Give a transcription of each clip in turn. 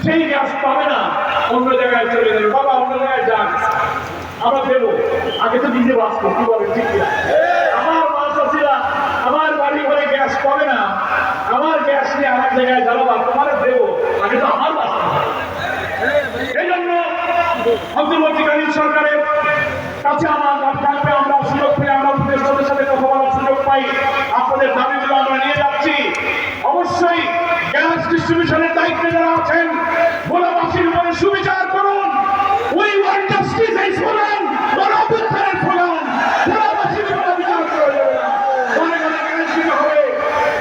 সেই গ্যাস পাবে না, অন্য জায়গায় চলে যাবে, বাবা অন্য জায়গায় যান, আমরা দেবো। আগে তো নিজে বাঁচবো, কি বলে ঠিক না? আমার মা চাষিরা আমার বাড়ি ঘরে গ্যাস পাবে না, আমার গ্যাস নিয়ে আর এক জায়গায় জ্বালাবা, তোমার দেবো, আগে তো আমার বাঁচতে হবে। এই জন্য অন্তর্বর্তীকালীন সরকারের কাছে আমার থাকবে, আমরা সুযোগ পেয়ে আমরা উপদেষ্টাদের সাথে কথা বলার সুযোগ পাই, আপনাদের দাবিগুলো আমরা নিয়ে যাচ্ছি। অবশ্যই গ্যাস ডিস্ট্রিবিউশনের দায়িত্বে যারা আছেন, ভোলাবাসীর উপরে সুবিচার করুন। উই ওয়ান্ট জাস্টিস এই স্লোগান, গণঅভ্যুত্থানের স্লোগান, ভোলাবাসীর উপরে বিচার করা যাবে না। ঘরে ঘরে গ্যাস দিতে হবে।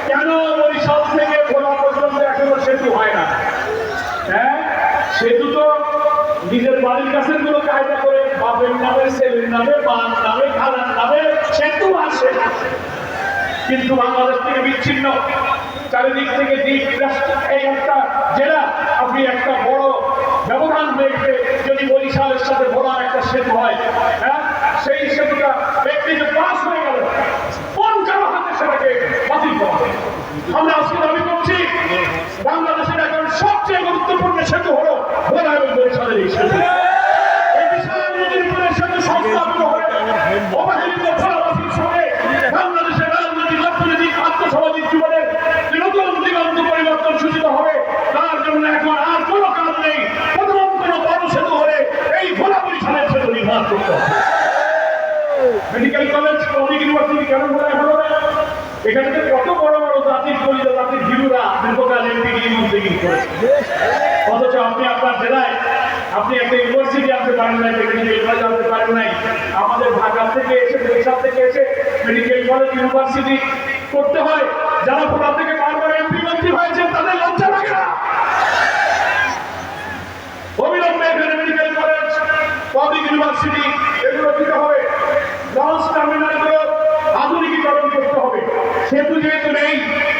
কেন বরিশাল থেকে ভোলা পর্যন্ত এখনো সেতু হয় না? হ্যাঁ, সেতু তো নিজের বাড়ির কাছে গুলো কায়দা করে বাপের নামে, ছেলের নামে, মার নামে, খালার নামে সেতু আসে, কিন্তু বাংলাদেশ থেকে বিচ্ছিন্ন, চারিদিক থেকে দ্বীপ রাষ্ট্র, এই একটা জেলা, আপনি একটা বড় ব্যবধান হয়ে গেছে। যদি বরিশালের সাথে ভোলার একটা সেতু হয়, হ্যাঁ, সেই সেতুটা ব্যক্তি যে পাস হয়ে গেল, কোন কারো হাতে সেটাকে বাতিল করা হবে? আমরা আজকে দাবি করছি, বাংলাদেশের এখন সবচেয়ে গুরুত্বপূর্ণ সেতু হলো ভোলা এবং বরিশালের এই সেতু। এই বিশাল নদীর উপরে সেতু সংস্থাপিত হয়ে অবহেলিত ভোলাবাসীর সঙ্গে বাংলাদেশের রাজনৈতিক, অর্থনৈতিক, আর্থসামাজিক জীবনের নতুন দিগন্ত পরিবর্তন সূচিত হবে। তার জন্য এখন আর কোনো কাজ নেই, প্রথম কোনো বড় সেতু হলে এই ভোলা বরিশালের সেতু নির্মাণ করতে হবে। মেডিকেল কলেজ, ইউনিভার্সিটি কেন ভোলায় হলো না? এখানে তো কত বড় বড় জাতির পরিচিত জাতির হিরুরা দীর্ঘকাল এমপি মন্ত্রী করেছে, অথচ আপনি আপনার জেলায় আপনি একটা ইউনিভার্সিটি আনতে পারেন নাই, মেডিকেল কলেজ আনতে পারেন নাই। আমাদের ঢাকা থেকে এসে, বরিশাল থেকে এসে মেডিকেল কলেজ, ইউনিভার্সিটি করতে হয়। যারা ভোলা থেকে বারবার এমপি মন্ত্রী হয়েছে তাদের লজ্জা লাগে না? অবিলম্বে এখানে মেডিকেল কলেজ, পাবলিক ইউনিভার্সিটি এগুলো দিতে হবে। লঞ্চ টার্মিনালগুলো আধুনিকীকরণ করতে হবে। সেতু যেহেতু নেই,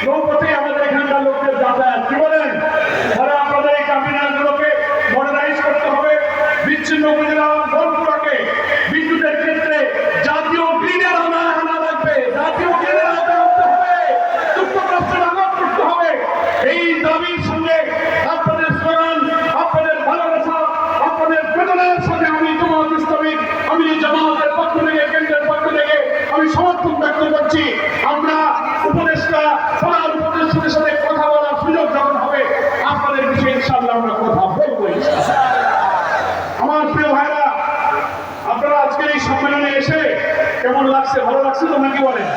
নৌপথে আমাদের এখানকার লোকদের যাতায়াত, কি বলেন? তারা আপনাদের এই টার্মিনালগুলোকে মডার্নাইজ করতে হবে। বিচ্ছিন্ন উপজেলা বনপুরাকে বিদ্যুতের ক্ষেত্রে জাতীয় গ্রিডের আনা লাগবে, জাতীয় গ্রিডের আওতায় আনতে হবে, যুক্তরাষ্ট্রে আঘাত করতে হবে। এই দাবির সঙ্গে আপনাদের স্লোগান, আপনাদের ভালোবাসা, আপনাদের বেদনার সাথে আমি জামাত ইসলামী, আমি জামাতের পক্ষ থেকে, কেন্দ্রের পক্ষ থেকে আমি সমর্থন ব্যক্ত করছি। আমরা উপদেষ্টা, সবার উপদেষ্টাদের সাথে কথা বলার সুযোগ যখন হবে, আপনাদের বিষয়ে ইনশাআল্লাহ আমরা কথা বলবো। আমার প্রিয় ভাইরা, আপনারা আজকের এই সম্মেলনে এসে কেমন লাগছে? ভালো লাগছে তো নাকি বলেন?